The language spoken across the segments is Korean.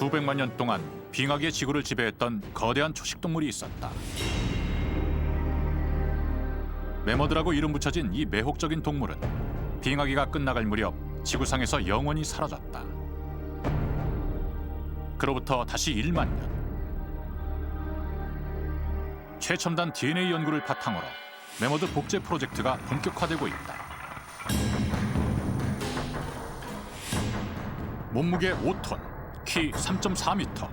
수백만 년 동안 빙하기의 지구를 지배했던 거대한 초식동물이 있었다. 매머드라고 이름 붙여진 이 매혹적인 동물은 빙하기가 끝나갈 무렵 지구상에서 영원히 사라졌다. 그로부터 다시 1만 년. 최첨단 DNA 연구를 바탕으로 매머드 복제 프로젝트가 본격화되고 있다. 몸무게 5톤, 키 3.4m.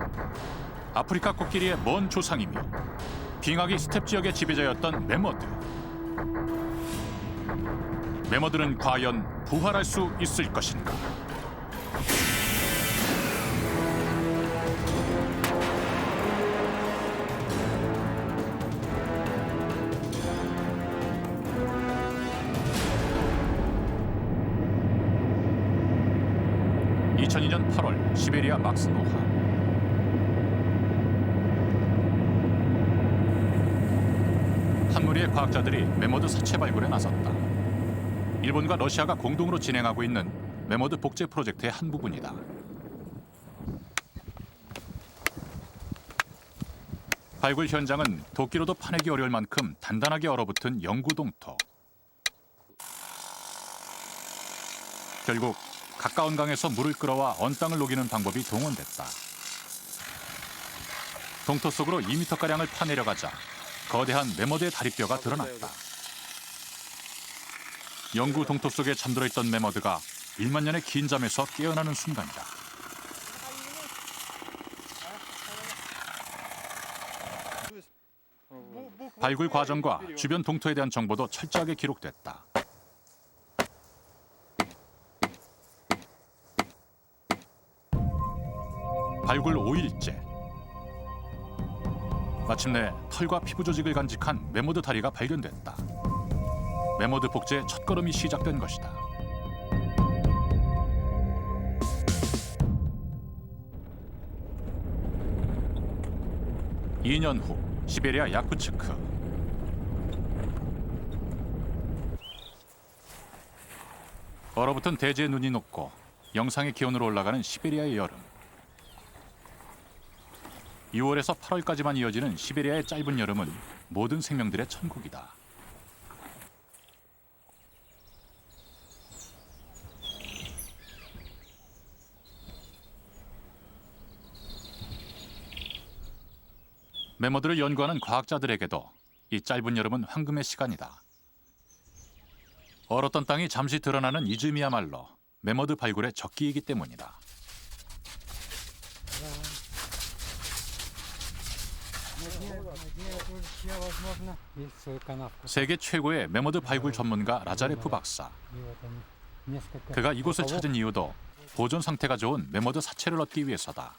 아프리카 코끼리의 먼 조상이며 빙하기 스텝 지역의 지배자였던 매머드. 매머드는 과연 부활할 수 있을 것인가? (2002년 8월) 시베리아 막스노하. 한 무리의 과학자들이 매머드 사체 발굴에 나섰다. 일본과 러시아가 공동으로 진행하고 있는 매머드 복제 프로젝트의 한 부분이다. 발굴 현장은 도끼로도 파내기 어려울 만큼 단단하게 얼어붙은 영구 동토. 결국 가까운 강에서 물을 끌어와 언 땅을 녹이는 방법이 동원됐다. 동토 속으로 2m가량을 파내려가자 거대한 매머드의 다리뼈가 드러났다. 영구 동토 속에 잠들어 있던 매머드가 1만 년의 긴 잠에서 깨어나는 순간이다. 발굴 과정과 주변 동토에 대한 정보도 철저하게 기록됐다. 발굴 5일째. 마침내 털과 피부 조직을 간직한 매머드 다리가 발견됐다. 매머드 복제의 첫걸음이 시작된 것이다. (2년) 후 시베리아 야쿠츠크. 얼어붙은 대지에 눈이 녹고 영상의 기온으로 올라가는 시베리아의 여름. 6월에서 8월까지만 이어지는 시베리아의 짧은 여름은 모든 생명들의 천국이다. 매머드를 연구하는 과학자들에게도 이 짧은 여름은 황금의 시간이다. 얼었던 땅이 잠시 드러나는 이 즈음이야말로 매머드 발굴의 적기이기 때문이다. 세계 최고의 매머드 발굴 전문가 라자레프 박사. 그가 이곳을 찾은 이유도 보존 상태가 좋은 매머드 사체를 얻기 위해서다.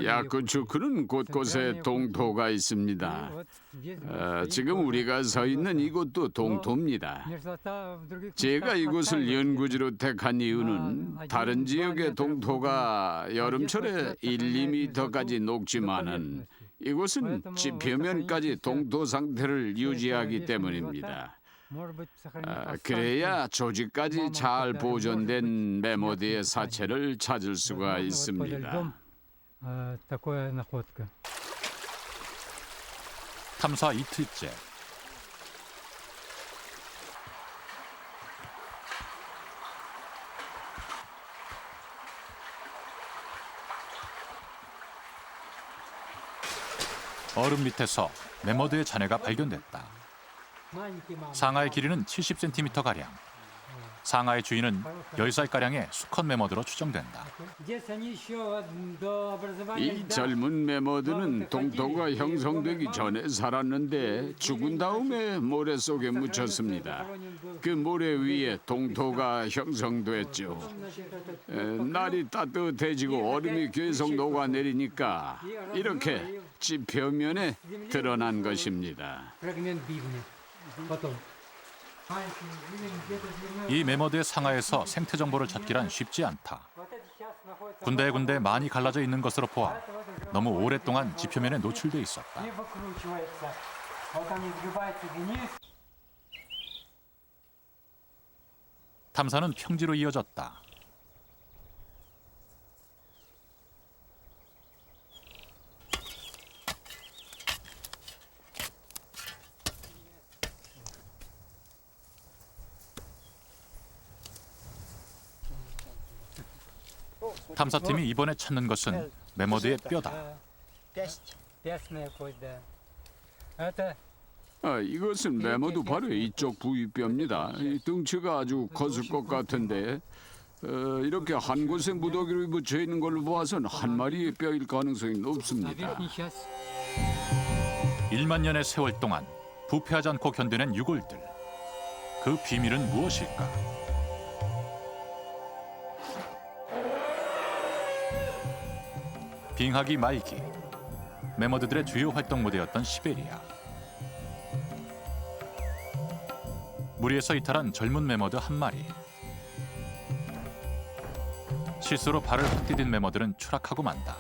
야쿠츠크는 곳곳에 동토가 있습니다. 지금 우리가 서 있는 이곳도 동토입니다. 제가 이곳을 연구지로 택한 이유는 다른 지역의 동토가 여름철에 1, 2m까지 녹지만은 이곳은 지표면까지 동토 상태를 유지하기 때문입니다. 그래야 조직까지 잘 보존된 매머드의 사체를 찾을 수가 있습니다. 탐사 이틀째. 얼음 밑에서 매머드의 잔해가 발견됐다. 상아의 길이는 70cm가량. 상아의 주인은 10살가량의 수컷 매머드로 추정된다. 이 젊은 매머드는 동토가 형성되기 전에 살았는데 죽은 다음에 모래 속에 묻혔습니다. 그 모래 위에 동토가 형성됐죠. 날이 따뜻해지고 얼음이 계속 녹아내리니까 이렇게 지표면에 드러난 것입니다. 이 매머드의 상아에서 생태 정보를 찾기란 쉽지 않다. 군데군데 많이 갈라져 있는 것으로 보아 너무 오랫동안 지표면에 노출돼 있었다. 탐사는 평지로 이어졌다. 탐사팀이 이번에 찾는 것은 메머드의 뼈다. 이것은 메모도 바로 이쪽 부위뼈입니다. 이 등치가 아주 컸을 것 같은데 이렇게 한 곳에 무더기로 붙여 있는 걸로 봐선 한 마리의 뼈일 가능성이 높습니다. 1만 년의 세월 동안 부패하지 않고 견뎌낸 유골들. 그 비밀은 무엇일까? 빙하기 말기, 메머드들의 주요 활동 무대였던 시베리아. 무리에서 이탈한 젊은 메머드 한 마리. 실수로 발을 헛 디딘 메머드는 추락하고 만다.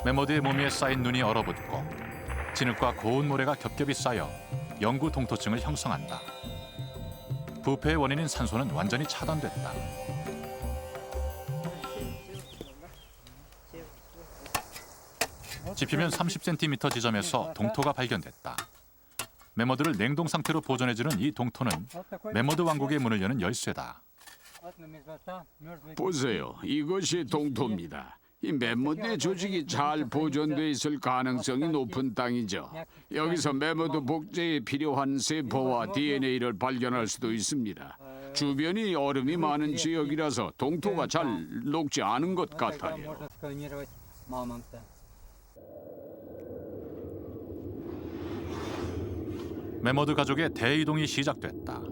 메머드의 몸 위에 쌓인 눈이 얼어붙고 진흙과 고운 모래가 겹겹이 쌓여 영구 동토층을 형성한다. 부패의 원인인 산소는 완전히 차단됐다. 지피면 30cm 지점에서 동토가 발견됐다. 메머드를 냉동 상태로 보존해주는 이 동토는 메머드 왕국의 문을 여는 열쇠다. 보세요. 이것이 동토입니다. 이 메모드의 조직이 잘 보존돼 있을 가능성이 높은 땅이죠. 여기서 메모드 복제에 필요한 세포와 DNA를 발견할 수도 있습니다. 주변이 얼음이 많은 지역이라서 동토가 잘 녹지 않은 것 같아요. 메머드 가족의 대이동이 시작됐다.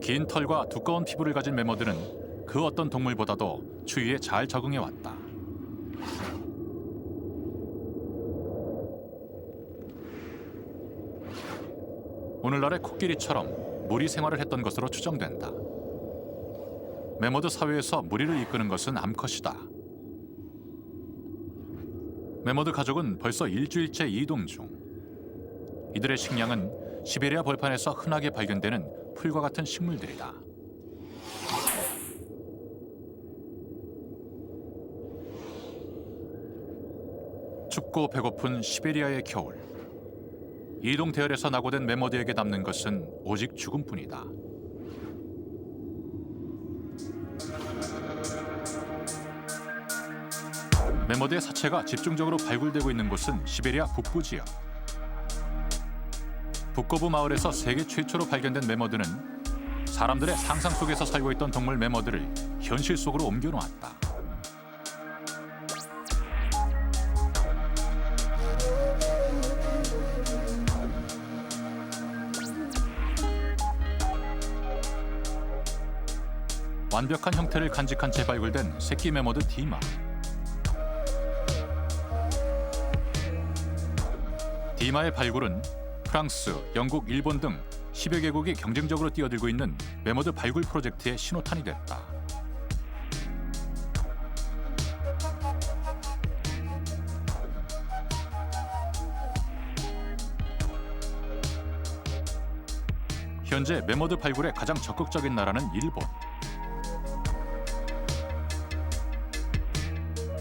긴 털과 두꺼운 피부를 가진 메머드는 그 어떤 동물보다도 추위에 잘 적응해 왔다. 오늘날의 코끼리처럼 무리 생활을 했던 것으로 추정된다. 메머드 사회에서 무리를 이끄는 것은 암컷이다. 메머드 가족은 벌써 일주일째 이동 중. 이들의 식량은 시베리아 벌판에서 흔하게 발견되는 풀과 같은 식물들이다. 춥고 배고픈 시베리아의 겨울. 이동 대열에서 낙오된 메머드에게 남는 것은 오직 죽음뿐이다. 메머드의 사체가 집중적으로 발굴되고 있는 곳은 시베리아 북부 지역. 북거부 마을에서 세계 최초로 발견된 메머드는 사람들의 상상 속에서 살고 있던 동물 메머드를 현실 속으로 옮겨 놓았다. 완벽한 형태를 간직한 채 발굴된 새끼 메머드 디마. 디마의 발굴은 프랑스, 영국, 일본 등 10여 개국이 경쟁적으로 뛰어들고 있는 메머드 발굴 프로젝트의 신호탄이 됐다. 현재 메머드 발굴에 가장 적극적인 나라는 일본.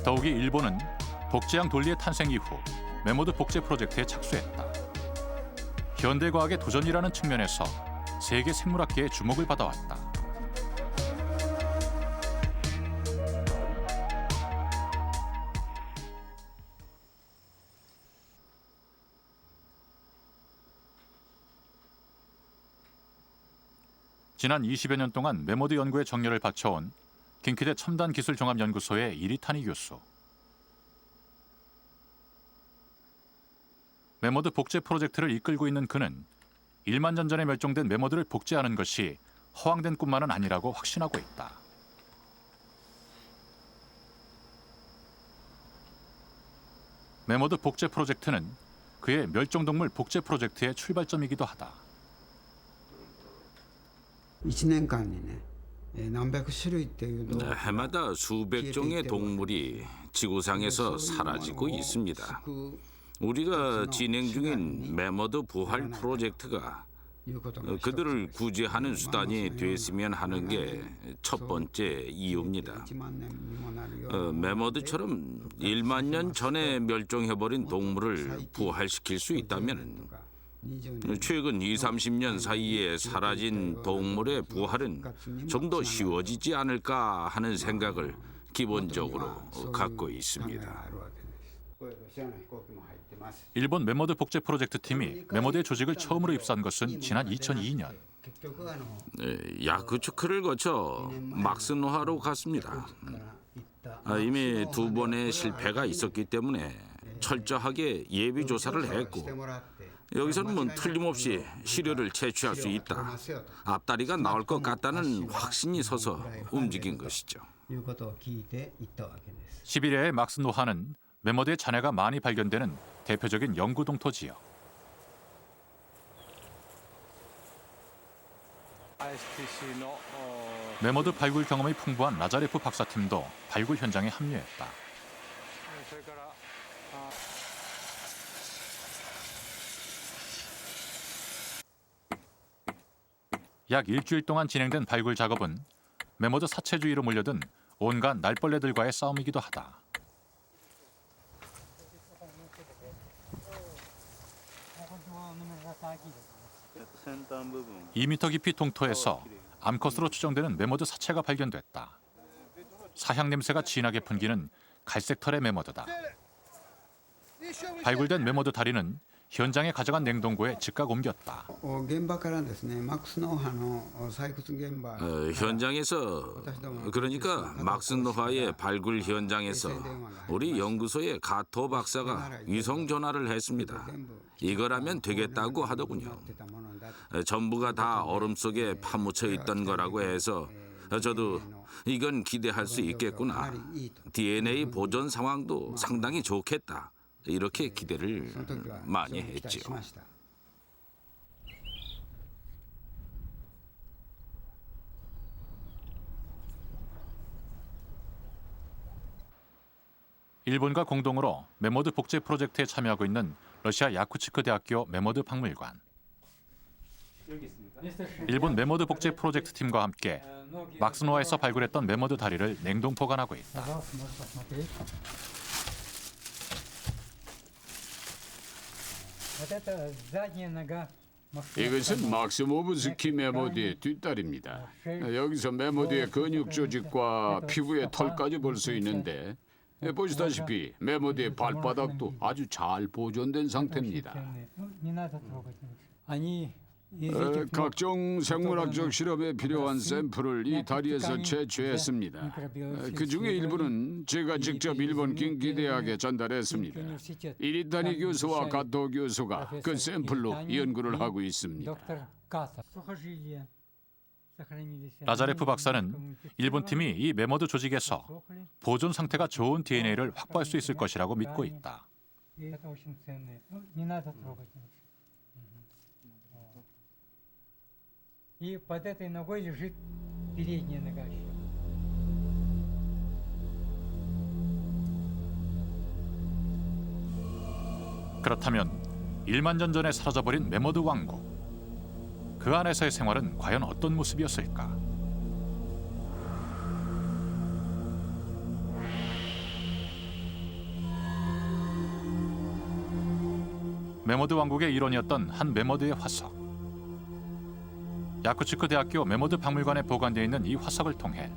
더욱이 일본은 복제양 돌리의 탄생 이후 메머드 복제 프로젝트에 착수했다. 현대 과학의 도전이라는 측면에서 세계 생물학계의 주목을 받아왔다. 지난 20여 년 동안 메머드 연구에 정열을 바쳐온 긴키대 첨단기술종합연구소의 이리타니 교수. 메머드 복제 프로젝트를 이끌고 있는 그는 1만 년 전에 멸종된 메머드를 복제하는 것이 허황된 꿈만은 아니라고 확신하고 있다. 메머드 복제 프로젝트는 그의 멸종동물 복제 프로젝트의 출발점이기도 하다. 1年間にね、何百種類っていうのを 해마다 수백 종의 동물이 지구상에서 사라지고 있습니다. 우리가 진행 중인 메머드 부활 프로젝트가 그들을 구제하는 수단이 됐으면 하는 게 첫 번째 이유입니다. 매머드처럼 1만 년 전에 멸종해버린 동물을 부활시킬 수 있다면 최근 20, 30년 사이에 사라진 동물의 부활은 좀 더 쉬워지지 않을까 하는 생각을 기본적으로 갖고 있습니다. 일본 매머드 복제 프로젝트 팀이 매머드의 조직을 처음으로 입사한 것은 지난 2002년. 야쿠츠크를 거쳐 막스노하로 갔습니다. 이미 2번의 실패가 있었기 때문에 철저하게 예비 조사를 했고 여기서는 뭐 틀림없이 시료를 채취할 수 있다. 앞다리가 나올 것 같다는 확신이 서서 움직인 것이죠. 시베리아의 막스노하는 매머드의 잔해가 많이 발견되는 대표적인 연구 동토 지역. 매머드 발굴 경험이 풍부한 라자레프 박사팀도 발굴 현장에 합류했다. 약 일주일 동안 진행된 발굴 작업은 매머드 사체주의로 몰려든 온갖 날벌레들과의 싸움이기도 하다. 2m 깊이 동토에서 암컷으로 추정되는 매머드 사체가 발견됐다. 사향 냄새가 진하게 풍기는 갈색 털의 매머드다. 발굴된 매머드 다리는 현장에 가져간 냉동고에 즉각 옮겼다. 현장에서 그러니까 막스노하의 발굴 현장에서 우리 연구소의 가토 박사가 위성 전화를 했습니다. 이거라면 되겠다고 하더군요. 전부가 다 얼음 속에 파묻혀 있던 거라고 해서 저도 이건 기대할 수 있겠구나. DNA 보존 상황도 상당히 좋겠다. 이렇게 기대를 많이 했죠. 일본과 공동으로 매머드 복제 프로젝트에 참여하고 있는 러시아 야쿠츠크 대학교 매머드 박물관. 일본 매머드 복제 프로젝트 팀과 함께 막스노아에서 발굴했던 매머드 다리를 냉동 보관하고 있다. 이것은 막스모브스키 매머드의 뒷다리입니다. 여기서 매머드의 근육 조직과 피부의 털까지 볼 수 있는데 보시다시피 매머드의 발바닥도 아주 잘 보존된 상태입니다. 각종 생물학적 실험에 필요한 샘플을 이 다리에서 채취했습니다. 그중에 일부는 제가 직접 일본 긴기대학에 전달했습니다. 이리타니 교수와 가토 교수가 그 샘플로 연구를 하고 있습니다. 라자레프 박사는 일본 팀이 이 매머드 조직에서 보존 상태가 좋은 DNA를 확보할 수 있을 것이라고 믿고 있다. И под этой ногой лежит передняя нога еще. 그렇다면 1만 년 전에 사라져버린 매머드 왕국. 그 안에서의 생활은 과연 어떤 모습이었을까? 매머드 왕국의 일원이었던 한 매머드의 화석. 야쿠츠크 대학교 매머드 박물관에 보관되어 있는 이 화석을 통해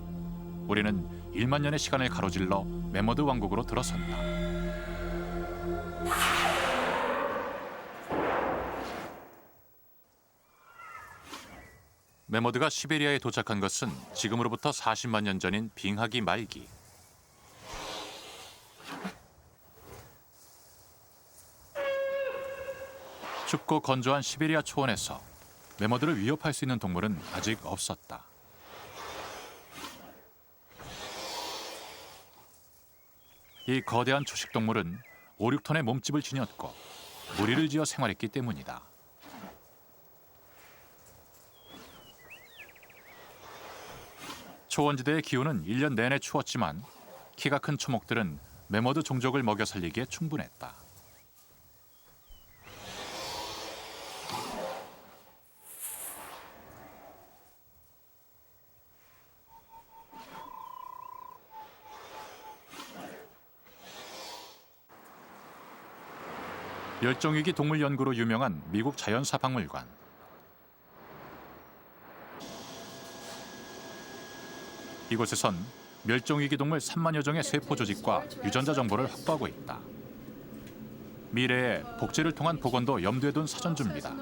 우리는 1만 년의 시간을 가로질러 매머드 왕국으로 들어선다. 매머드가 시베리아에 도착한 것은 지금으로부터 40만 년 전인 빙하기 말기. 춥고 건조한 시베리아 초원에서 매머드를 위협할 수 있는 동물은 아직 없었다. 이 거대한 초식 동물은 5, 6톤의 몸집을 지녔고 무리를 지어 생활했기 때문이다. 초원지대의 기후는 1년 내내 추웠지만 키가 큰 초목들은 매머드 종족을 먹여 살리기에 충분했다. 멸종위기 동물 연구로 유명한 미국 자연사 박물관. 이곳에선 멸종위기 동물 3만여 종의 세포 조직과 유전자 정보를 확보하고 있다. 미래의 복제를 통한 복원도 염두에 둔 사전주입니다.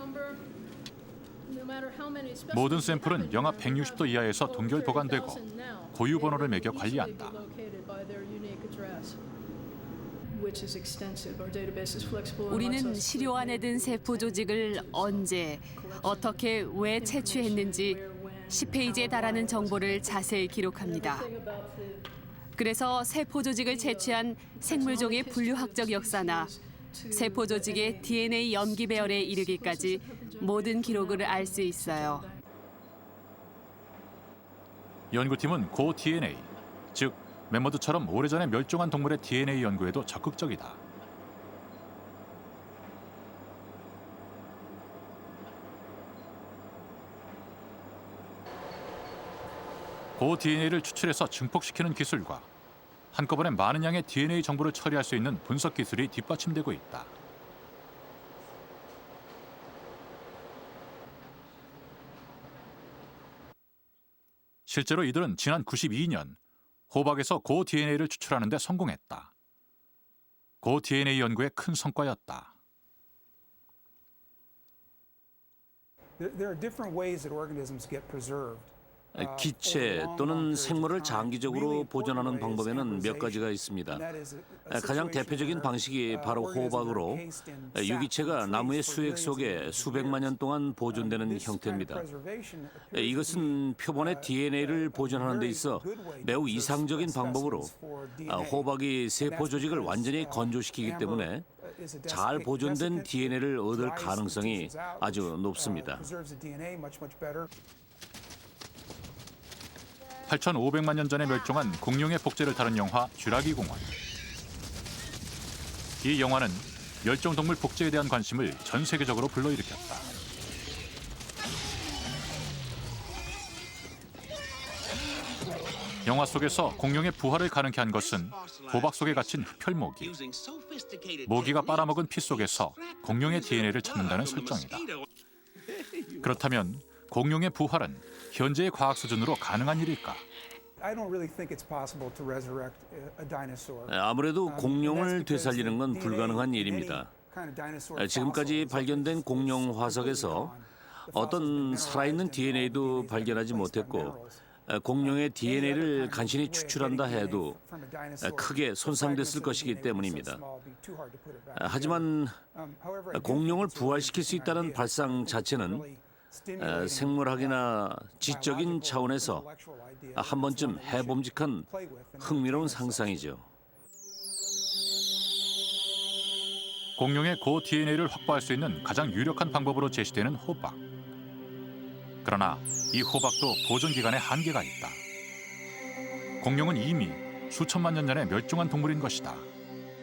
모든 샘플은 영하 160도 이하에서 동결 보관되고 고유 번호를 매겨 관리한다. 우리는 시료 안에 든 세포 조직을 언제, 어떻게, 왜 채취했는지 10페이지에 달하는 정보를 자세히 기록합니다. 그래서 세포 조직을 채취한 생물종의 분류학적 역사나 세포 조직의 DNA 염기 배열에 이르기까지 모든 기록을 알 수 있어요. 연구팀은 고 DNA, 즉 매머드처럼 오래전에 멸종한 동물의 DNA 연구에도 적극적이다. 고 DNA를 추출해서 증폭시키는 기술과 한꺼번에 많은 양의 DNA 정보를 처리할 수 있는 분석 기술이 뒷받침되고 있다. 실제로 이들은 지난 92년 호박에서 고 DNA를 추출하는 데 성공했다. 고 DNA 연구의 큰 성과였다. There are different ways that organisms get preserved. 기체 또는 생물을 장기적으로 보존하는 방법에는 몇 가지가 있습니다. 가장 대표적인 방식이 바로 호박으로 유기체가 나무의 수액 속에 수백만 년 동안 보존되는 형태입니다. 이것은 표본의 DNA를 보존하는 데 있어 매우 이상적인 방법으로 호박이 세포 조직을 완전히 건조시키기 때문에 잘 보존된 DNA를 얻을 가능성이 아주 높습니다. 8,500만 년 전에 멸종한 공룡의 복제를 다룬 영화 쥐라기 공원. 이 영화는 멸종동물 복제에 대한 관심을 전 세계적으로 불러일으켰다. 영화 속에서 공룡의 부활을 가능케 한 것은 호박 속에 갇힌 흡혈모기. 모기가 빨아먹은 피 속에서 공룡의 DNA를 찾는다는 설정이다. 그렇다면 공룡의 부활은 현재의 과학 수준으로 가능한 일일까? 아무래도 공룡을 되살리는 건 불가능한 일입니다. 지금까지 발견된 공룡 화석에서 어떤 살아있는 DNA도 발견하지 못했고 공룡의 DNA를 간신히 추출한다 해도 크게 손상됐을 것이기 때문입니다. 하지만 공룡을 부활시킬 수 있다는 발상 자체는 생물학이나 지적인 차원에서 한 번쯤 해봄직한 흥미로운 상상이죠. 공룡의 고 DNA를 확보할 수 있는 가장 유력한 방법으로 제시되는 호박. 그러나 이 호박도 보존 기간에 한계가 있다. 공룡은 이미 수천만 년 전에 멸종한 동물인 것이다.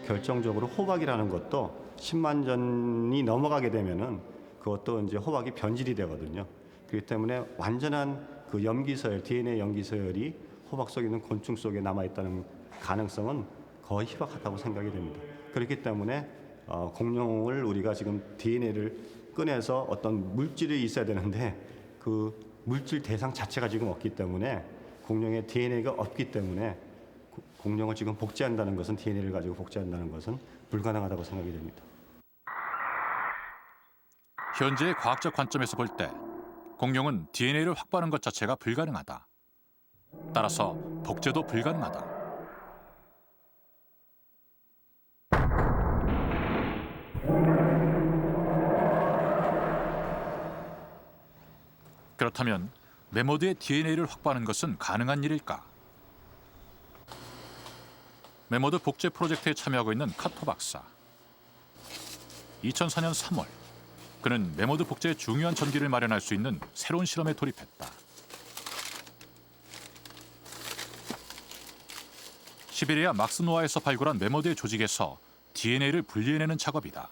결정적으로 호박이라는 것도 10만 년이 넘어가게 되면은 그것도 이제 호박이 변질이 되거든요. 그렇기 때문에 완전한 그 염기서열, DNA 염기서열이 호박 속에 있는 곤충 속에 남아있다는 가능성은 거의 희박하다고 생각이 됩니다. 그렇기 때문에 공룡을 우리가 지금 DNA를 꺼내서 어떤 물질이 있어야 되는데 그 물질 대상 자체가 지금 없기 때문에 공룡의 DNA가 없기 때문에 공룡을 지금 복제한다는 것은 DNA를 가지고 복제한다는 것은 불가능하다고 생각이 됩니다. 현재의 과학적 관점에서 볼 때 공룡은 DNA를 확보하는 것 자체가 불가능하다. 따라서 복제도 불가능하다. 그렇다면 매머드의 DNA를 확보하는 것은 가능한 일일까? 매머드 복제 프로젝트에 참여하고 있는 카토 박사. 2004년 3월 그는 매머드 복제의 중요한 전기를 마련할 수 있는 새로운 실험에 돌입했다. 시베리아 막스노아에서 발굴한 매머드의 조직에서 DNA를 분리해내는 작업이다.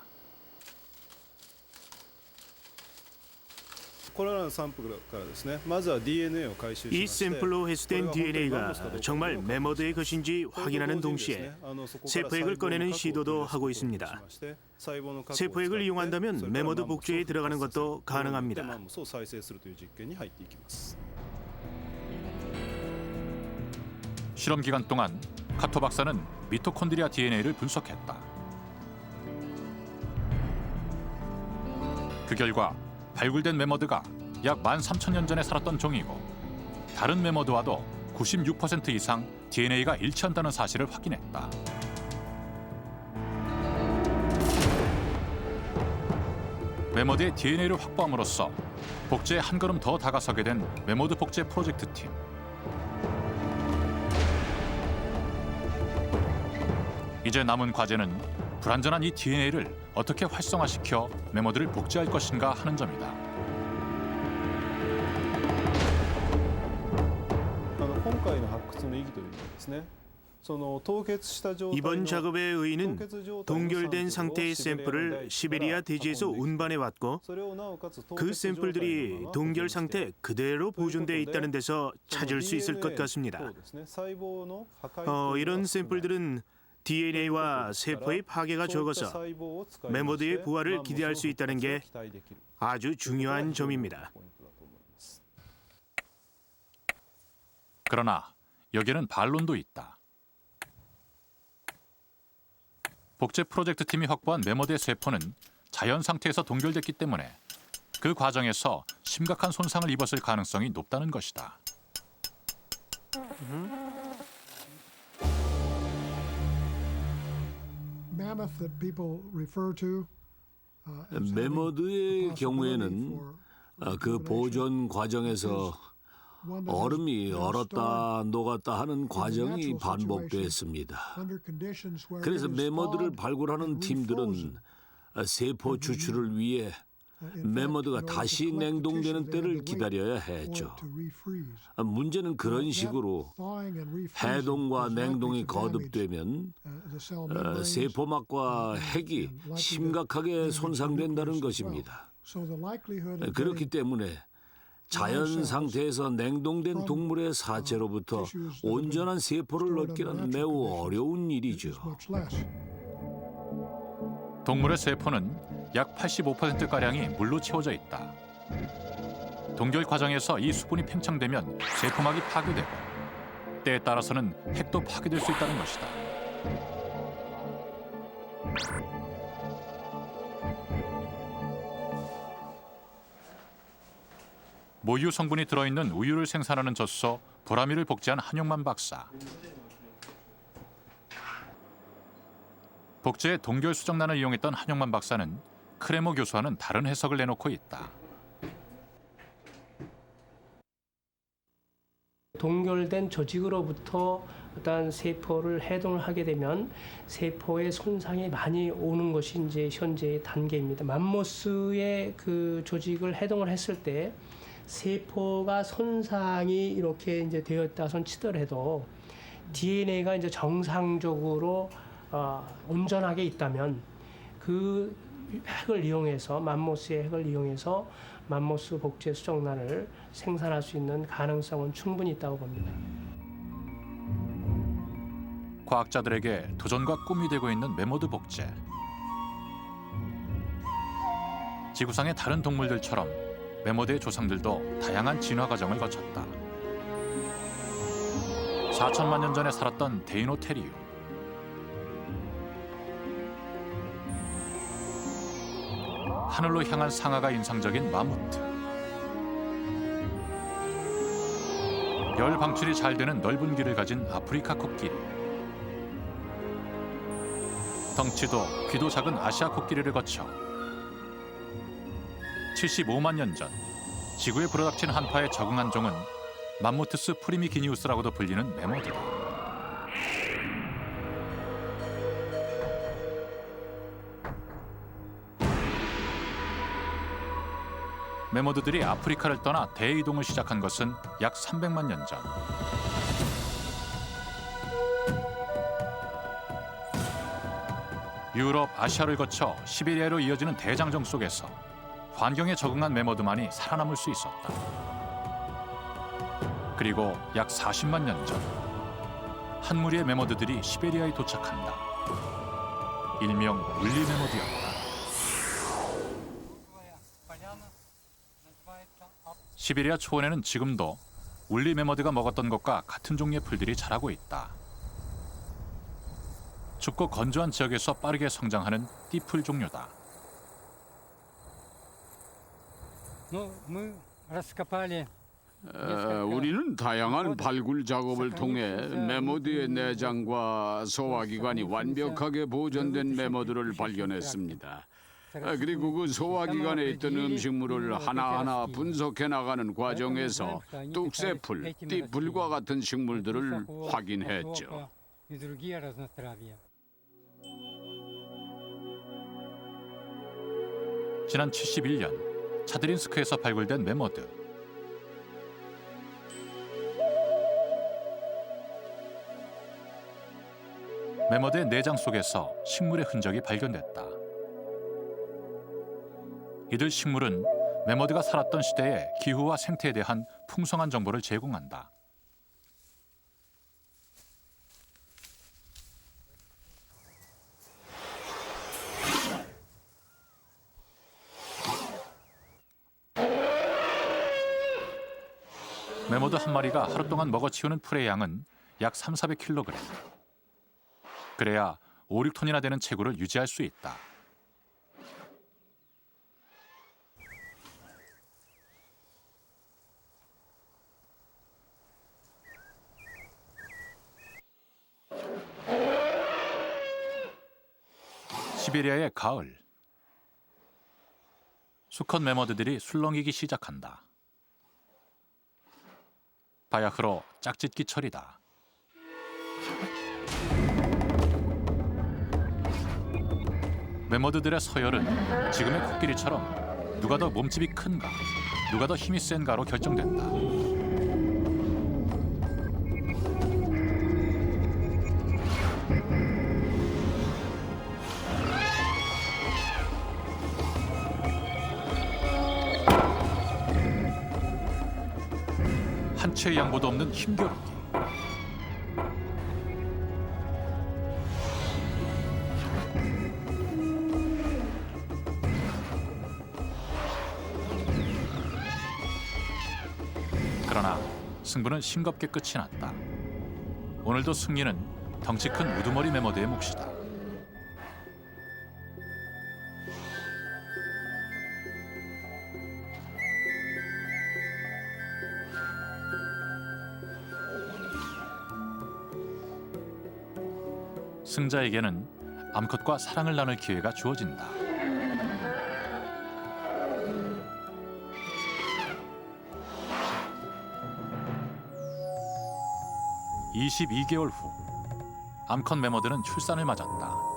이 샘플로 회수된 DNA가 정말 매머드의 것인지 확인하는 동시에 세포액을 꺼내는 시도도 하고 있습니다. 세포액을 이용한다면 매머드 복제에 들어가는 것도 가능합니다. 실험 기간 동안 카토 박사는 미토콘드리아 DNA를 분석했다. 그 결과 발굴된 매머드가 약 13,000년 전에 살았던 종이고 다른 매머드와도 96% 이상 DNA가 일치한다는 사실을 확인했다. 매머드의 DNA를 확보함으로써 복제에 한 걸음 더 다가서게 된 매머드 복제 프로젝트 팀. 이제 남은 과제는 불완전한 이 DNA를 어떻게 활성화시켜 매머드를 복제할 것인가 하는 점이다. 이번 작업의 의의는 동결된 상태의 샘플을 시베리아 대지에서 운반해 왔고 그 샘플들이 동결 상태 그대로 보존돼 있다는 데서 찾을 수 있을 것 같습니다. 이런 샘플들은 DNA와 세포의 파괴가 적어서 매머드의 부활을 기대할 수 있다는 게 아주 중요한 점입니다. 그러나 여기에는 반론도 있다. 복제 프로젝트 팀이 확보한 매머드의 세포는 자연 상태에서 동결됐기 때문에 그 과정에서 심각한 손상을 입었을 가능성이 높다는 것이다. 매머드의 경우에는 그 보존 과정에서 얼음이 얼었다 녹았다 하는 과정이 반복됐습니다. 그래서 매머드를 발굴하는 팀들은 세포 추출을 위해 매머드가 다시 냉동되는 때를 기다려야 했죠. 문제는 그런 식으로 해동과 냉동이 거듭되면 세포막과 핵이 심각하게 손상된다는 것입니다. 그렇기 때문에 자연 상태에서 냉동된 동물의 사체로부터 온전한 세포를 얻기는 매우 어려운 일이죠. 동물의 세포는 약 85%가량이 물로 채워져 있다. 동결 과정에서 이 수분이 팽창되면 세포막이 파괴되고 때에 따라서는 핵도 파괴될 수 있다는 것이다. 모유 성분이 들어있는 우유를 생산하는 젖소 보라미를 복제한 한용만 박사. 복제에 동결 수정란을 이용했던 한용만 박사는 크레모 교수와는 다른 해석을 내놓고 있다. 동결된 조직으로부터 어떤 세포를 해동을 하게 되면 세포의 손상이 많이 오는 것이 이제 현재의 단계입니다. 맘모스의 그 조직을 해동을 했을 때 세포가 손상이 이렇게 이제 되었다 손 치더라도 DNA가 이제 정상적으로 온전하게 있다면 그 핵을 이용해서 맘모스의 핵을 이용해서 맘모스 복제 수정란을 생산할 수 있는 가능성은 충분히 있다고 봅니다. 과학자들에게 도전과 꿈이 되고 있는 매머드 복제. 지구상의 다른 동물들처럼 매머드의 조상들도 다양한 진화 과정을 거쳤다. 4천만 년 전에 살았던 데이노테리움. 하늘로 향한 상아가 인상적인 마무트. 열 방출이 잘 되는 넓은 귀를 가진 아프리카 코끼리. 덩치도 귀도 작은 아시아 코끼리를 거쳐 75만 년 전 지구에 불어닥친 한파에 적응한 종은 맘무투스 프리미기니우스라고도 불리는 매머드다. 매머드들이 아프리카를 떠나 대이동을 시작한 것은 약 300만 년 전. 유럽, 아시아를 거쳐 시베리아로 이어지는 대장정 속에서 환경에 적응한 매머드만이 살아남을 수 있었다. 그리고 약 40만 년 전, 한 무리의 매머드들이 시베리아에 도착한다. 일명 울리 매머드였다. 시베리아 초원에는 지금도 울리 매머드가 먹었던 것과 같은 종류의 풀들이 자라고 있다. 춥고 건조한 지역에서 빠르게 성장하는 띠풀 종류다. 우리는 다양한 발굴 작업을 통해 매머드의 내장과 소화기관이 완벽하게 보존된 매머드를 발견했습니다. 그리고 그 소화기관에 있던 음식물을 하나하나 분석해 나가는 과정에서 뚝새풀, 띠풀과 같은 식물들을 확인했죠. 지난 71년 차드린스크에서 발굴된 매머드. 매머드의 내장 속에서 식물의 흔적이 발견됐다. 이들 식물은 매머드가 살았던 시대의 기후와 생태에 대한 풍성한 정보를 제공한다. 매머드 한 마리가 하루 동안 먹어치우는 풀의 양은 약 300~400kg. 그래야 5~6톤이나 되는 체구를 유지할 수 있다. 시베리아의 가을. 수컷 매머드들이 술렁이기 시작한다. 바야흐로 짝짓기 철이다. 매머드들의 서열은 지금의 코끼리처럼 누가 더 몸집이 큰가, 누가 더 힘이 센가로 결정된다. 한 채의 양보도 없는 힘겨루기. 그러나 승부는 싱겁게 끝이 났다. 오늘도 승리는 덩치 큰 우두머리 매머드의 몫이다. 승자에게는 암컷과 사랑을 나눌 기회가 주어진다. (22개월) 후 암컷 매머드는 출산을 맞았다.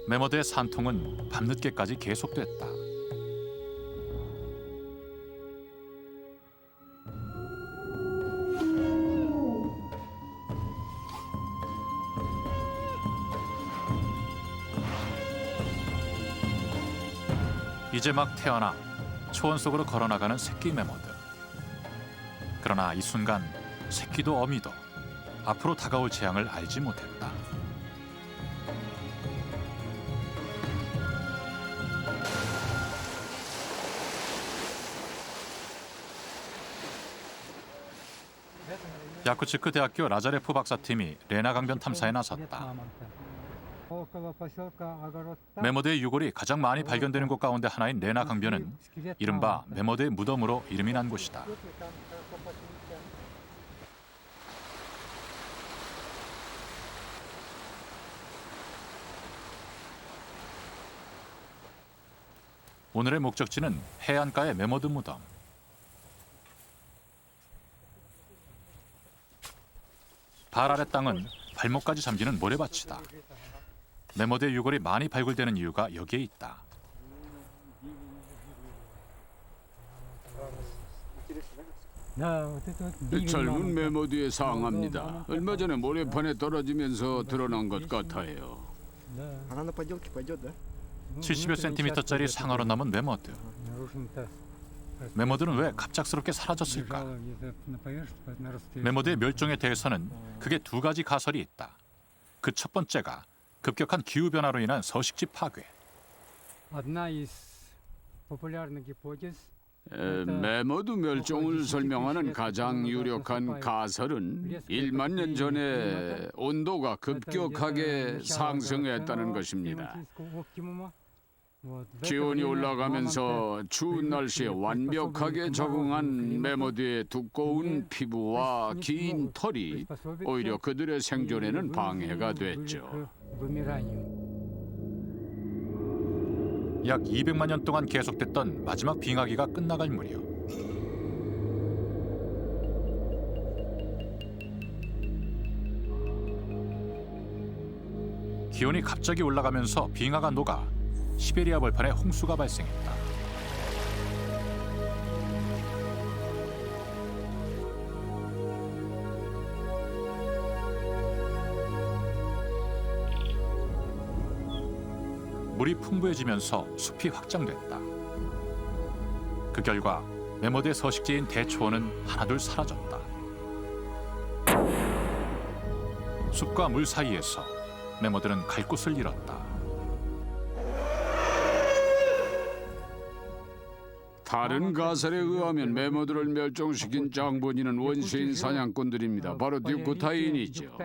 매머드의 산통은 밤늦게까지 계속됐다. 이제 막 태어나 초원 속으로 걸어나가는 새끼 매머드. 그러나 이 순간 새끼도 어미도 앞으로 다가올 재앙을 알지 못했다. 야쿠츠크 대학교 라자레프 박사팀이 레나 강변 탐사에 나섰다. 매머드의 유골이 가장 많이 발견되는 곳 가운데 하나인 레나 강변은 이른바 매머드의 무덤으로 이름이 난 곳이다. 오늘의 목적지는 해안가의 매머드 무덤. 발 아래 땅은 발목까지 잠기는 모래밭이다. 매머드의 유골이 많이 발굴되는 이유가 여기에 있다. 젊은 메모드에 상합니다. 얼마 전에 모래판에 떨어지면서 드러난 것 같아요. 70여 센티미터짜리 상하로 남은 메모드. 메모드는 왜 갑작스럽게 사라졌을까? 메모드의 멸종에 대해서는 크게 두 가지 가설이 있다. 그 첫 번째가 급격한 기후 변화로 인한 서식지 파괴. 메모드 멸종을 설명하는 가장 유력한 가설은 1만 년 전에 온도가 급격하게 상승했다는 것입니다. 기온이 올라가면서 추운 날씨에 완벽하게 적응한 메모드의 두꺼운 피부와 긴 털이 오히려 그들의 생존에는 방해가 됐죠. 약 200만 년 동안 계속됐던 마지막 빙하기가 끝나갈 무렵 기온이 갑자기 올라가면서 빙하가 녹아 시베리아 벌판에 홍수가 발생했다. 물이 풍부해지면서 숲이 확장됐다. 그 결과 메모드의 서식지인 대초원은 하나둘 사라졌다. 숲과 물 사이에서 메모드는 갈 곳을 잃었다. 다른 가설에 의하면 메모드를 멸종시킨 장본인은 원시인 사냥꾼들입니다. 바로 듀쿠타인이죠.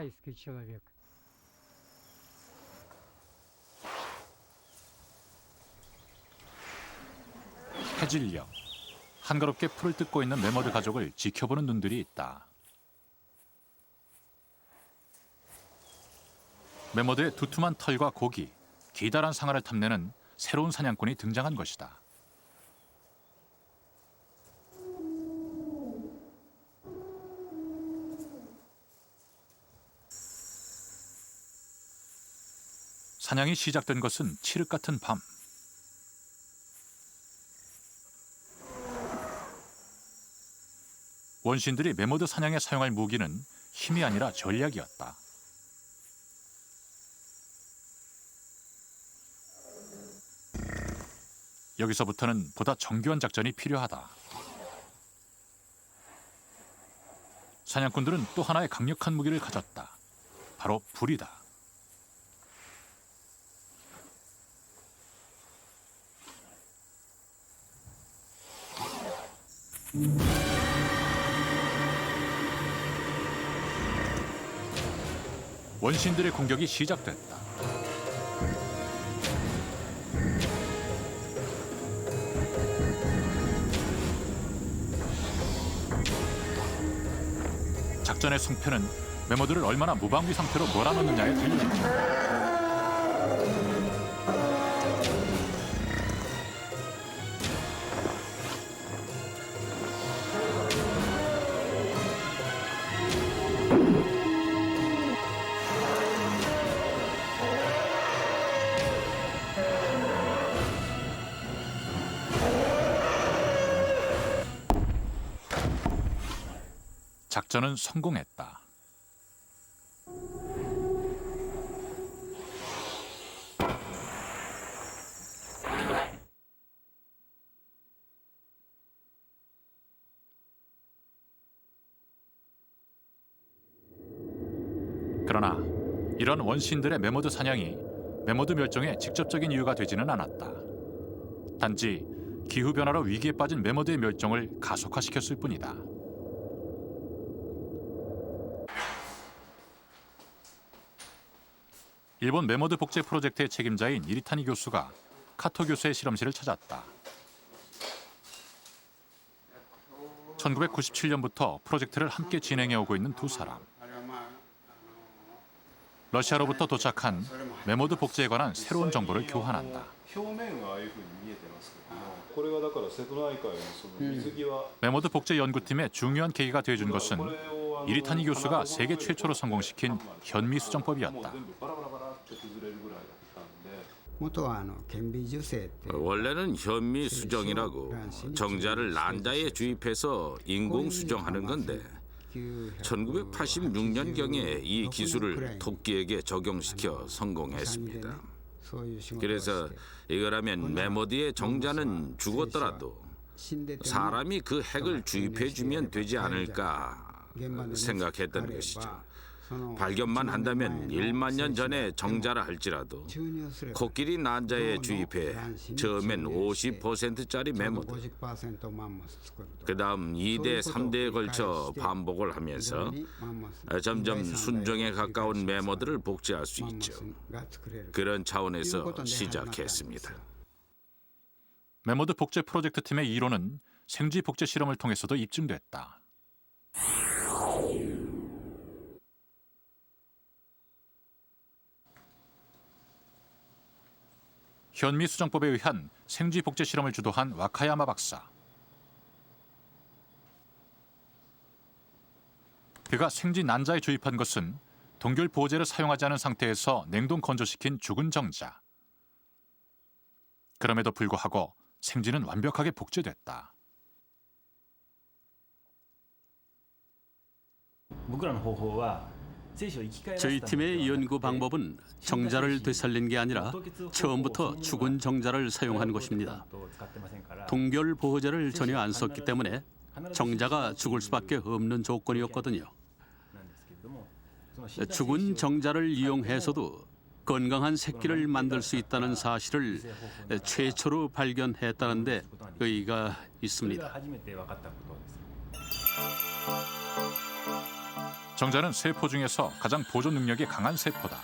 해질녘 한가롭게 풀을 뜯고 있는 메모드 가족을 지켜보는 눈들이 있다. 메모드의 두툼한 털과 고기, 기다란 상아를 탐내는 새로운 사냥꾼이 등장한 것이다. 사냥이 시작된 것은 칠흑 같은 밤. 원신들이 메모드 사냥에 사용할 무기는 힘이 아니라 전략이었다. 여기서부터는 보다 정교한 작전이 필요하다. 사냥꾼들은 또 하나의 강력한 무기를 가졌다. 바로 불이다. 원신들의 공격이 시작됐다. 작전의 승패는 메모드를 얼마나 무방비 상태로 몰아넣느냐에 달려있다. 작전은 성공했다. 그러나 이런 원신들의 메모드 사냥이 메모드 멸종에 직접적인 이유가 되지는 않았다. 단지 기후변화로 위기에 빠진 메모드의 멸종을 가속화시켰을 뿐이다. 일본 메모드 복제 프로젝트의 책임자인 이리타니 교수가 카토 교수의 실험실을 찾았다. 1997년부터 프로젝트를 함께 진행해오고 있는 두 사람. 러시아로부터 도착한 메모드 복제에 관한 새로운 정보를 교환한다. 메모드 복제 연구팀의 중요한 계기가 되어준 것은 이리타니 교수가 세계 최초로 성공시킨 현미 수정법이었다. 원래는 현미 수정이라고 정자를 난자에 주입해서 인공 수정하는 건데 1986년경에 이 기술을 토끼에게 적용시켜 성공했습니다. 그래서 이거라면 메모드의 정자는 죽었더라도 사람이 그 핵을 주입해주면 되지 않을까 생각했던 것이죠. 발견만 한다면 1만 년 전에 정자라 할지라도 코끼리 난자에 주입해 처음엔 50%짜리 메모드, 그 다음 2대, 3대에 걸쳐 반복을 하면서 점점 순종에 가까운 메모드를 복제할 수 있죠. 그런 차원에서 시작했습니다. 메모드 복제 프로젝트 팀의 이론은 생쥐 복제 실험을 통해서도 입증됐다. 현미 수정법에 의한 생쥐 복제 실험을 주도한 와카야마 박사. 그가 생쥐 난자에 주입한 것은 동결 보호제를 사용하지 않은 상태에서 냉동 건조시킨 죽은 정자. 그럼에도 불구하고 생쥐는 완벽하게 복제됐다. 저희 팀의 연구 방법은 정자를 되살린 게 아니라 처음부터 죽은 정자를 사용한 것입니다. 동결 보호제를 전혀 안 썼기 때문에 정자가 죽을 수밖에 없는 조건이었거든요. 죽은 정자를 이용해서도 건강한 새끼를 만들 수 있다는 사실을 최초로 발견했다는 데 의의가 있습니다. 정자는 세포 중에서 가장 보존 능력이 강한 세포다.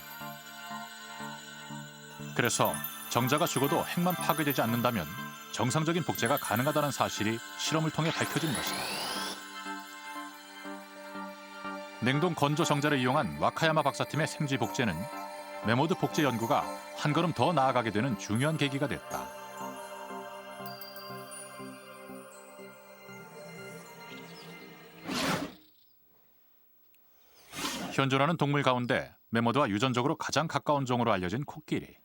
그래서 정자가 죽어도 핵만 파괴되지 않는다면 정상적인 복제가 가능하다는 사실이 실험을 통해 밝혀진 것이다. 냉동 건조 정자를 이용한 와카야마 박사팀의 생쥐 복제는 메모드 복제 연구가 한 걸음 더 나아가게 되는 중요한 계기가 됐다. 현존하는 동물 가운데 메모드와 유전적으로 가장 가까운 종으로 알려진 코끼리.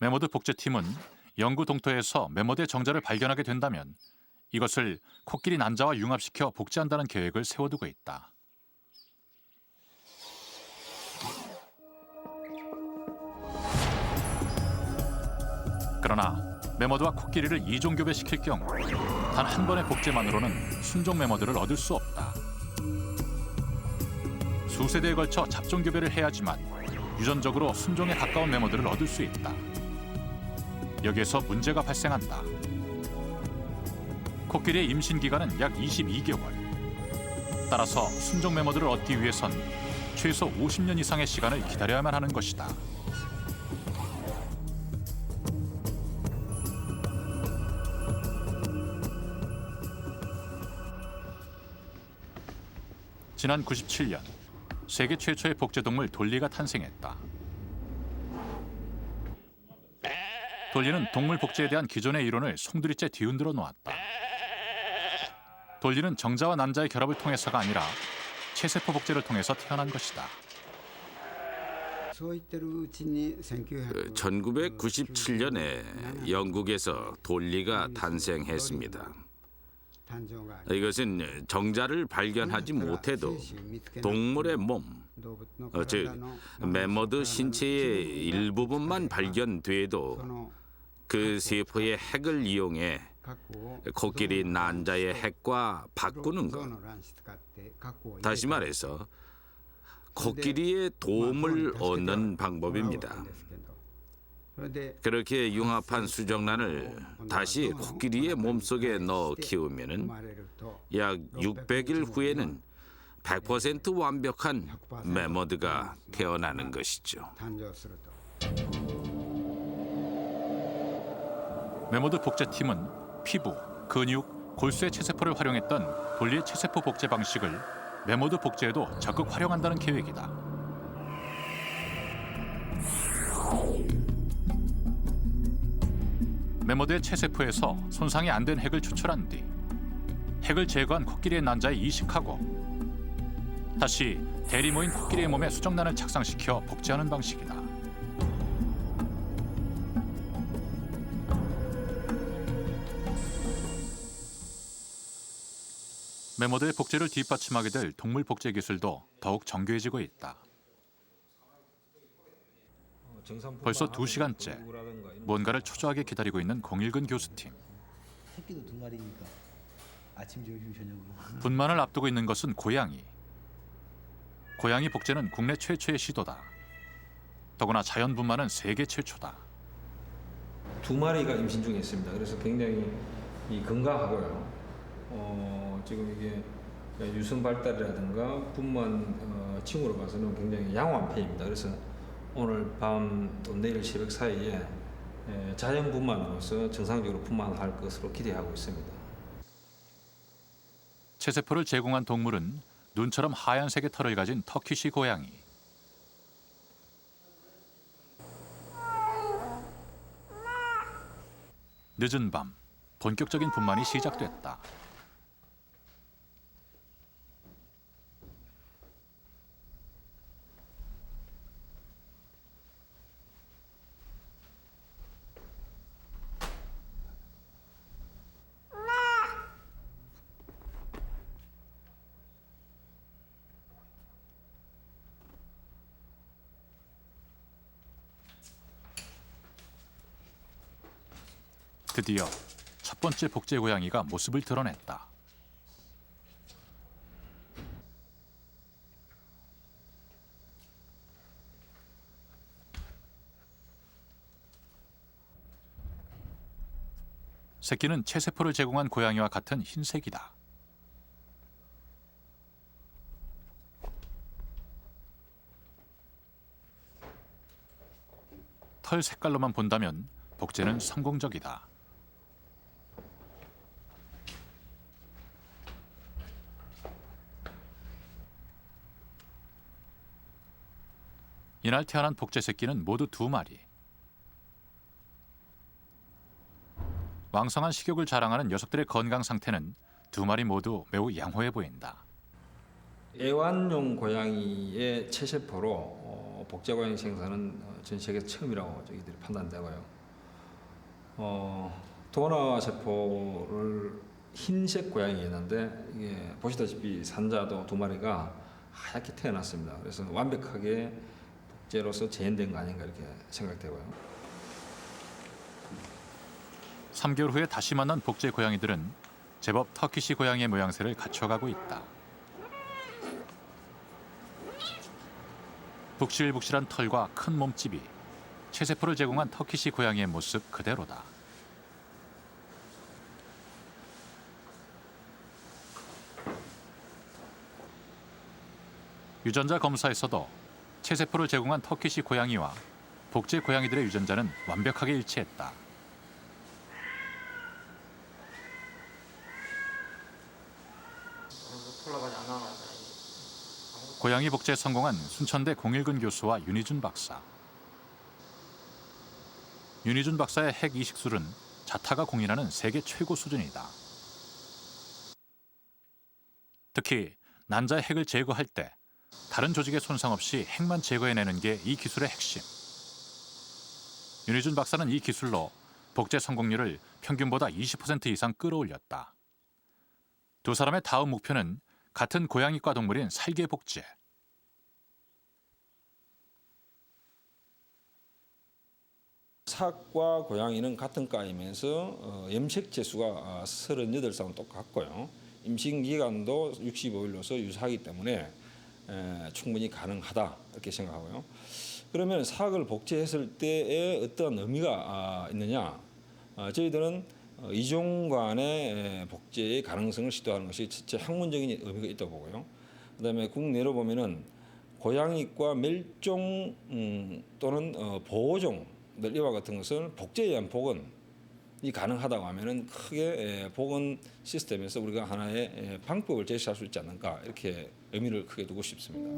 메모드 복제팀은 영구 동토에서 메모드의 정자를 발견하게 된다면 이것을 코끼리 난자와 융합시켜 복제한다는 계획을 세워두고 있다. 그러나 메모드와 코끼리를 이종 교배시킬 경우 단 한 번의 복제만으로는 순종 메모드를 얻을 수 없다. 수세대에 걸쳐 잡종 교배를 해야지만 유전적으로 순종에 가까운 메모드를 얻을 수 있다. 여기에서 문제가 발생한다. 코끼리의 임신 기간은 약 22개월. 따라서 순종 메모드를 얻기 위해선 최소 50년 이상의 시간을 기다려야만 하는 것이다. 지난 97년 세계 최초의 복제동물 돌리가 탄생했다. 돌리는 동물 복제에 대한 기존의 이론을 송두리째 뒤흔들어 놓았다. 돌리는 정자와 난자의 결합을 통해서가 아니라 체세포 복제를 통해서 태어난 것이다. 1997년에 영국에서 돌리가 탄생했습니다. 이것은 정자를 발견하지 못해도 동물의 몸, 즉 메모드 신체의 일부분만 발견돼도 그 세포의 핵을 이용해 코끼리 난자의 핵과 바꾸는 것. 다시 말해서 코끼리의 도움을 얻는 방법입니다. 그렇게 융합한 수정란을 다시 코끼리의 몸속에 넣어 키우면은 약 600일 후에는 100% 완벽한 메모드가 태어나는 것이죠. 메모드 복제팀은 피부, 근육, 골수의 체세포를 활용했던 돌리의 체세포 복제 방식을 메모드 복제에도 적극 활용한다는 계획이다. 메모드의 체세포에서 손상이 안 된 핵을 추출한 뒤 핵을 제거한 코끼리의 난자에 이식하고 다시 대리 모인 코끼리의 몸에 수정란을 착상시켜 복제하는 방식이다. 메모드의 복제를 뒷받침하게 될 동물 복제 기술도 더욱 정교해지고 있다. 벌써 2시간째 뭔가를 초조하게 기다리고 있는 공일근 교수팀. 새끼도 2마리니까 아침, 점심, 저녁으로. 분만을 앞두고 있는 것은 고양이. 고양이 복제는 국내 최초의 시도다. 더구나 자연 분만은 세계 최초다. 2마리가 임신 중에 있습니다. 그래서 굉장히 건강하고요. 지금 이게 유선 발달이라든가 분만 층으로 봐서는 굉장히 양호한 편입니다. 그래서 오늘 밤 또 내일 새벽 사이에 자연 분만으로서 정상적으로 분만할 것으로 기대하고 있습니다. 체세포를 제공한 동물은 눈처럼 하얀색의 털을 가진 터키시 고양이. 늦은 밤, 본격적인 분만이 시작됐다. 드디어 첫 번째 복제 고양이가 모습을 드러냈다. 새끼는 체세포를 제공한 고양이와 같은 흰색이다. 털 색깔로만 본다면 복제는 성공적이다. 이날 태어난 복제 새끼는 모두 2마리. 왕성한 식욕을 자랑하는 녀석들의 건강 상태는 2마리 모두 매우 양호해 보인다. 애완용 고양이의 체세포로 복제 고양이 생산은 전 세계 처음이라고 저희들이 판단되고요. 도나 세포를 흰색 고양이였는데 이게 보시다시피 산자도 2마리가 하얗게 태어났습니다. 그래서 완벽하게 복제로서 재현된 거 아닌가 이렇게 생각되고요. 3개월 후에 다시 만난 복제 고양이들은 제법 터키시 고양이의 모양새를 갖춰가고 있다. 북실북실한 털과 큰 몸집이 체세포를 제공한 터키시 고양이의 모습 그대로다. 유전자 검사에서도 체세포를 제공한 터키시 고양이와 복제 고양이들의 유전자는 완벽하게 일치했다. 고양이 복제에 성공한 순천대 공일근 교수와 윤희준 박사. 윤희준 박사의 핵 이식술은 자타가 공인하는 세계 최고 수준이다. 특히 난자의 핵을 제거할 때 다른 조직의 손상 없이 핵만 제거해내는 게 이 기술의 핵심. 윤희준 박사는 이 기술로 복제 성공률을 평균보다 20% 이상 끌어올렸다. 두 사람의 다음 목표는 같은 고양이과 동물인 살개 복제. 삭과 고양이는 같은 과이면서 염색 재수가 38쌍은 똑같고요. 임신 기간도 65일로서 유사하기 때문에 충분히 가능하다 이렇게 생각하고요. 그러면 삭을 복제했을 때에 어떤 의미가 있느냐? 저희들은 이종 간의 복제의 가능성을 시도하는 것이 첫째 학문적인 의미가 있다고 보고요. 그다음에 국내로 보면은 고양이과 멸종 또는 보호종 이와 같은 것은 복제에 의한 복원이 가능하다고 하면은 크게 복원 시스템에서 우리가 하나의 방법을 제시할 수 있지 않을까 이렇게 의미를 크게 두고 싶습니다.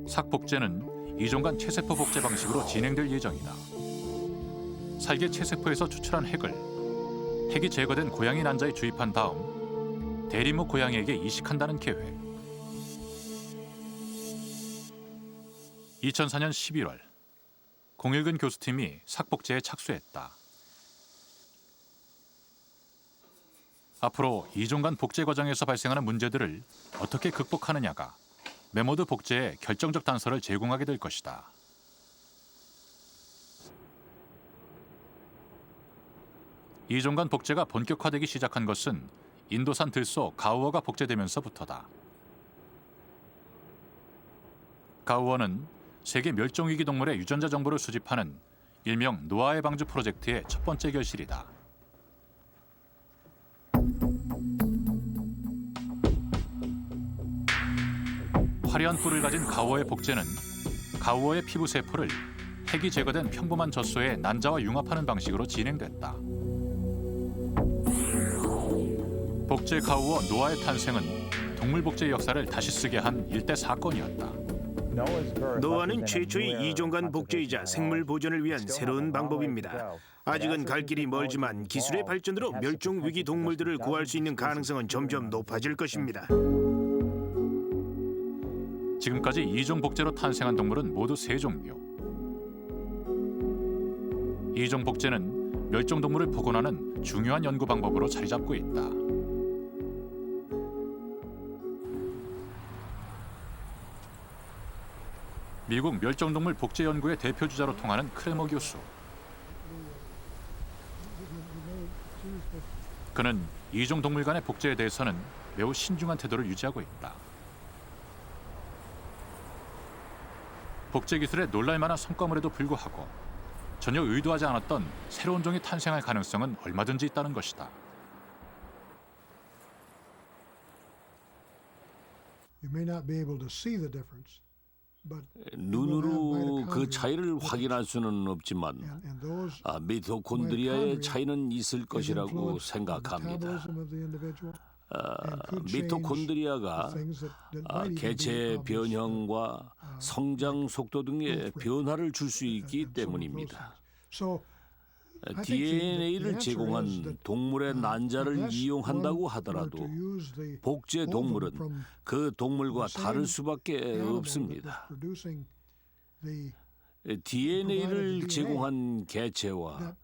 삭 복제는 이종간 체세포 복제 방식으로 진행될 예정이다. 살개 체세포에서 추출한 핵이 제거된 고양이 난자에 주입한 다음 대리모 고양이에게 이식한다는 계획. 2004년 11월 공일근 교수팀이 삭복제에 착수했다. 앞으로 이종간 복제 과정에서 발생하는 문제들을 어떻게 극복하느냐가 메모드 복제의 결정적 단서를 제공하게 될 것이다. 이종간 복제가 본격화되기 시작한 것은 인도산 들소 가우어가 복제되면서부터다. 가우어는 세계 멸종위기 동물의 유전자 정보를 수집하는 일명 노아의 방주 프로젝트의 첫 번째 결실이다. 화려한 뿔을 가진 가우어의 복제는 가우어의 피부 세포를 핵이 제거된 평범한 젖소에 난자와 융합하는 방식으로 진행됐다. 복제 가우어 노아의 탄생은 동물 복제 역사를 다시 쓰게 한 일대 사건이었다. 노아는 최초의 이종간 복제이자 생물 보존을 위한 새로운 방법입니다. 아직은 갈 길이 멀지만 기술의 발전으로 멸종 위기 동물들을 구할 수 있는 가능성은 점점 높아질 것입니다. 지금까지 이종 복제로 탄생한 동물은 모두 3종류. 이종 복제는 멸종 동물을 복원하는 중요한 연구 방법으로 자리 잡고 있다. 미국 멸종동물 복제 연구의 대표 주자로 통하는 크레머 교수. 그는 이종 동물 간의 복제에 대해서는 매우 신중한 태도를 유지하고 있다. 복제 기술의 놀랄만한 성과물에도 불구하고 전혀 의도하지 않았던 새로운 종이 탄생할 가능성은 얼마든지 있다는 것이다. 눈으로 그 차이를 확인할 수는 없지만 미토콘드리아의 차이는 있을 것이라고 생각합니다. 미토콘드리아가 개체의 변형과 성장 속도 등의 변화를 줄 수 있기 때문입니다. DNA를 제공한 동물의 난자를 이용한다고 하더라도 복제 동물은 그 동물과 다를 수밖에 없습니다. DNA를 제공한 개체와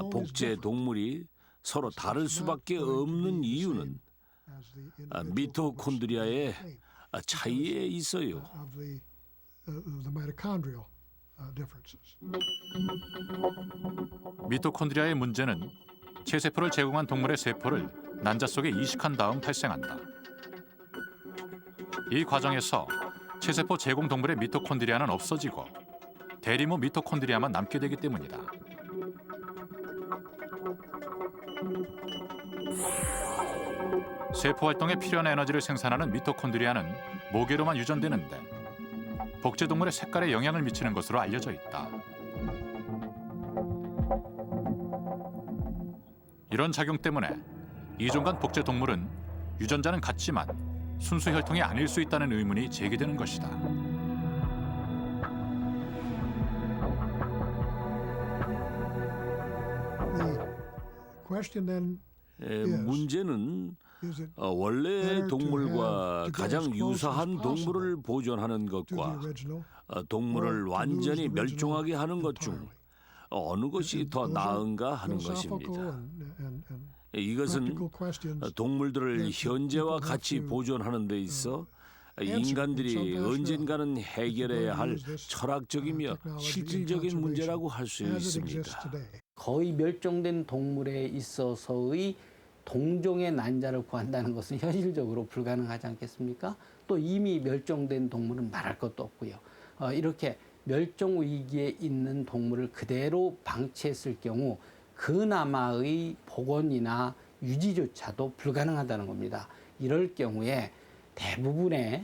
복제 동물이 서로 다를 수밖에 없는 이유는 미토콘드리아의 차이에 있어요. 미토콘드리아의 문제는 체세포를 제공한 동물의 세포를 난자 속에 이식한 다음 발생한다. 이 과정에서 체세포 제공 동물의 미토콘드리아는 없어지고 대리모 미토콘드리아만 남게 되기 때문이다. 세포 활동에 필요한 에너지를 생산하는 미토콘드리아는 모계로만 유전되는데 복제 동물의 색깔에 영향을 미치는 것으로 알려져 있다. 이런 작용 때문에 이종간 복제 동물은 유전자는 같지만 순수 혈통이 아닐 수 있다는 의문이 제기되는 것이다. 문제는 원래 동물과 가장 유사한 동물을 보존하는 것과 동물을 완전히 멸종하게 하는 것 중 어느 것이 더 나은가 하는 것입니다. 이것은 동물들을 현재와 같이 보존하는 데 있어 인간들이 언젠가는 해결해야 할 철학적이며 실질적인 문제라고 할 수 있습니다. 거의 멸종된 동물에 있어서의 동종의 난자를 구한다는 것은 현실적으로 불가능하지 않겠습니까? 또 이미 멸종된 동물은 말할 것도 없고요. 이렇게 멸종 위기에 있는 동물을 그대로 방치했을 경우 그나마의 복원이나 유지조차도 불가능하다는 겁니다. 이럴 경우에 대부분의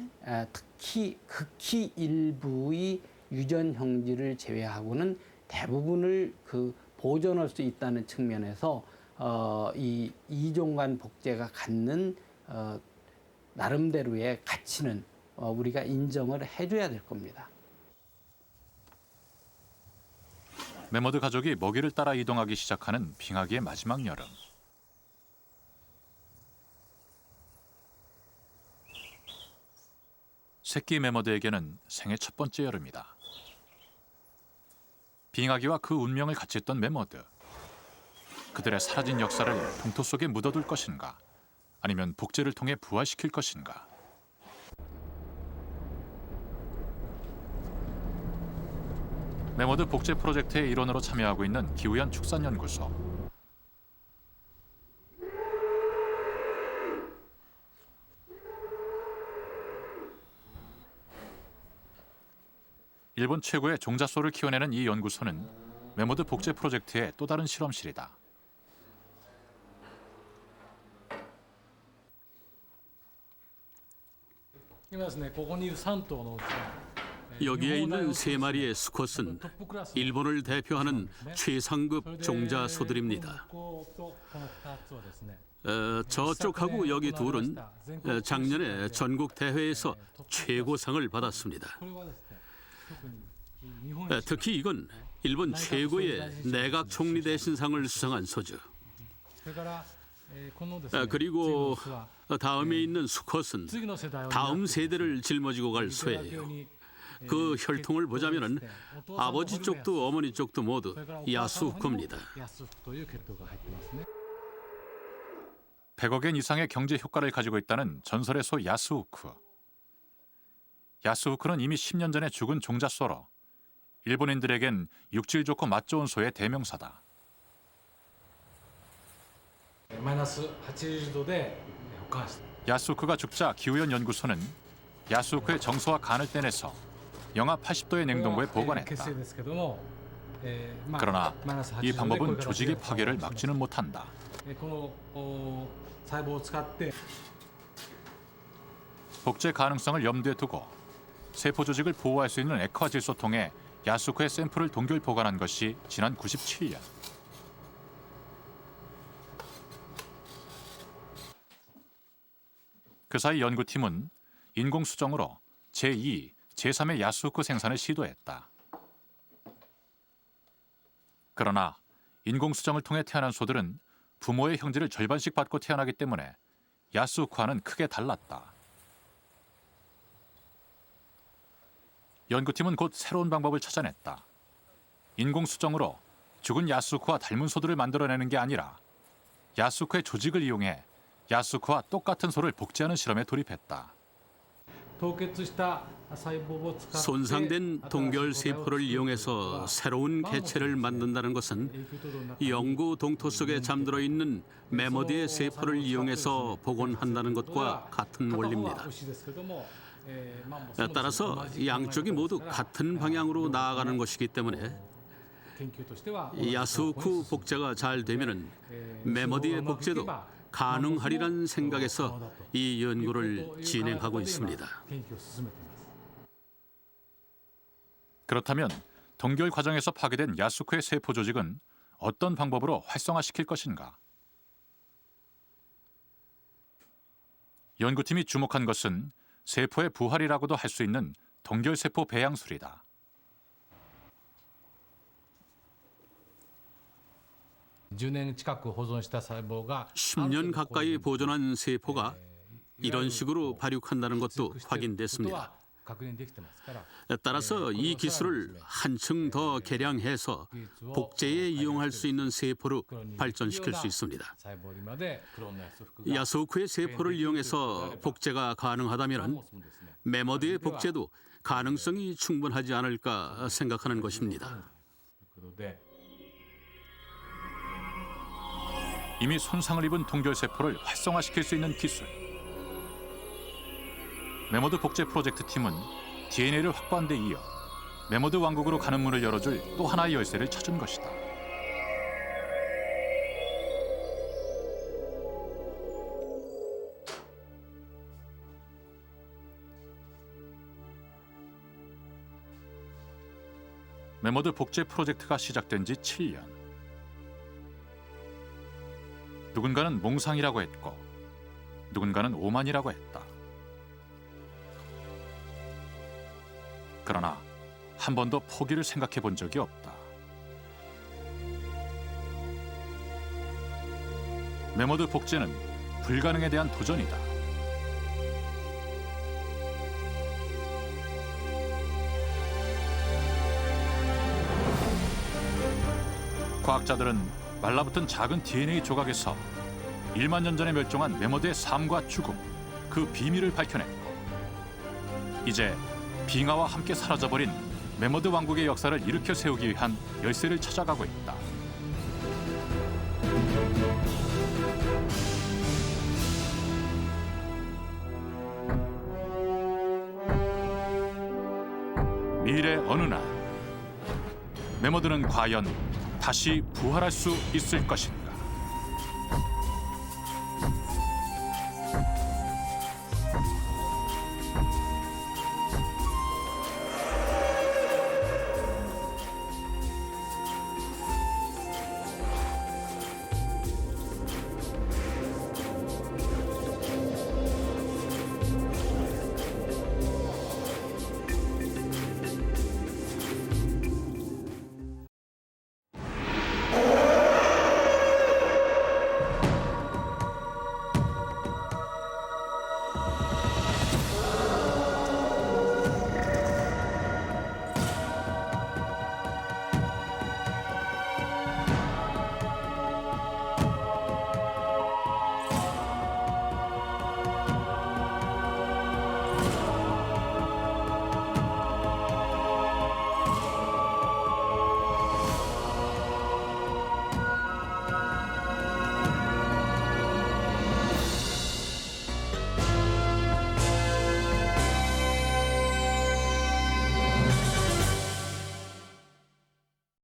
특히 극히 일부의 유전 형질을 제외하고는 대부분을 보존할 수 있다는 측면에서 이 이종간 복제가 갖는 나름대로의 가치는 우리가 인정을 해줘야 될 겁니다. 메모드 가족이 먹이를 따라 이동하기 시작하는 빙하기의 마지막 여름. 새끼 메머드에게는 생애 첫 번째 여름이다. 빙하기와 그 운명을 같이 했던 메머드. 그들의 사라진 역사를 동토 속에 묻어둘 것인가? 아니면 복제를 통해 부활시킬 것인가? 메머드 복제 프로젝트의 일원으로 참여하고 있는 기우현 축산연구소. 일본 최고의 종자소를 키워내는 이 연구소는 메머드 복제 프로젝트의 또 다른 실험실이다. 여기에 있는 3마리의 수컷은 일본을 대표하는 최상급 종자소들입니다. 저쪽하고 여기 둘은 작년에 전국 대회에서 최고상을 받았습니다. 특히 이건 일본 최고의 내각 총리 대신상을 수상한 소죠. 그리고 다음에 있는 수컷은 다음 세대를 짊어지고 갈 소예요. 그 혈통을 보자면은 아버지 쪽도 어머니 쪽도 모두 야수후쿠입니다. 100억 엔 이상의 경제 효과를 가지고 있다는 전설의 소 야스후쿠. 야스후쿠는 이미 10년 전에 죽은 종자소로 일본인들에겐 육질 좋고 맛 좋은 소의 대명사다. 야스후쿠가 죽자 기우현 연구소는 야스후쿠의 정소와 간을 떼내서 영하 80도의 냉동고에 보관했다. 그러나 이 방법은 조직의 파괴를 막지는 못한다. 복제 가능성을 염두에 두고 세포 조직을 보호할 수 있는 액화 질소통에 야스후쿠의 샘플을 동결 보관한 것이 지난 97년. 그 사이 연구팀은 인공수정으로 제2, 제3의 야스후쿠 생산을 시도했다. 그러나 인공수정을 통해 태어난 소들은 부모의 형질을 절반씩 받고 태어나기 때문에 야스후쿠와는 크게 달랐다. 연구팀은 곧 새로운 방법을 찾아냈다. 인공수정으로 죽은 야스후쿠와 닮은 소들을 만들어내는 게 아니라 야스후쿠의 조직을 이용해 야스후쿠와 똑같은 소를 복제하는 실험에 돌입했다. 손상된 동결 세포를 이용해서 새로운 개체를 만든다는 것은 영구 동토 속에 잠들어 있는 메머드의 세포를 이용해서 복원한다는 것과 같은 원리입니다. 따라서 양쪽이 모두 같은 방향으로 나아가는 것이기 때문에 야스후쿠 복제가 잘 되면은 메머드의 복제도 가능하리란 생각에서 이 연구를 진행하고 있습니다. 그렇다면 동결 과정에서 파괴된 야스후쿠의 세포 조직은 어떤 방법으로 활성화시킬 것인가? 연구팀이 주목한 것은 세포의 부활이라고도 할 수 있는 동결세포 배양술이다. 가 10년 가까이 보존한 세포가 이런 식으로 발육한다는 것도 확인됐습니다. 따라서 이 기술을 한층 더 개량해서 복제에 이용할 수 있는 세포로 발전시킬 수 있습니다. 야스후쿠의 세포를 이용해서 복제가 가능하다면 메머드의 복제도 가능성이 충분하지 않을까 생각하는 것입니다. 이미 손상을 입은 동결세포를 활성화시킬 수 있는 기술. 메머드 복제 프로젝트 팀은 DNA를 확보한 데 이어 메머드 왕국으로 가는 문을 열어줄 또 하나의 열쇠를 찾은 것이다. 메머드 복제 프로젝트가 시작된 지 7년. 누군가는 몽상이라고 했고 누군가는 오만이라고 했다. 그러나 한 번도 포기를 생각해 본 적이 없다. 메머드 복제는 불가능에 대한 도전이다. 과학자들은 말라붙은 작은 DNA 조각에서 1만 년 전에 멸종한 메머드의 삶과 죽음, 그 비밀을 밝혀냈고 이제 빙하와 함께 사라져버린 메머드 왕국의 역사를 일으켜 세우기 위한 열쇠를 찾아가고 있다. 미래 어느 날 메머드는 과연 다시 부활할 수 있을 것인가?